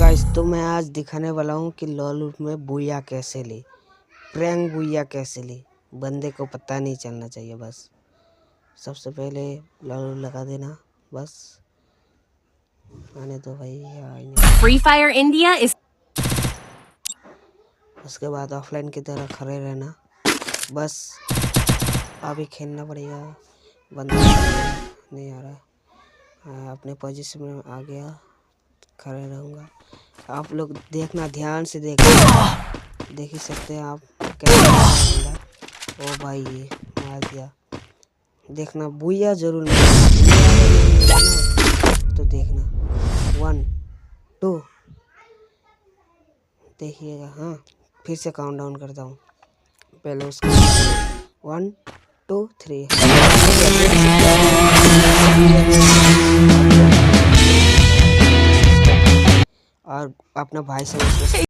Guys, तो मैं आज दिखाने वाला हूँ कि लॉल में बुया कैसे ली, प्रैंक बुया कैसे ली। बंदे को पता नहीं चलना चाहिए। बस सबसे पहले लॉल लगा देना, बस आने दो भाई। फ्री फायर इंडिया इस उसके बाद ऑफलाइन की तरह खड़े रहना, बस अभी खेलना पड़ेगा। बंदा नहीं आ रहा, अपने पोजीशन में आ गया, खड़े रहूँगा। आप लोग देखना, ध्यान से देखना, देख ही सकते हैं आप कैसे। ओ भाई मार दिया, देखना बुया जरूर मिलेगा। तो देखना 1 2 देखिएगा। हाँ, फिर से काउंट डाउन करता हूँ। पहले उसका 1 2 3 और अपना भाई से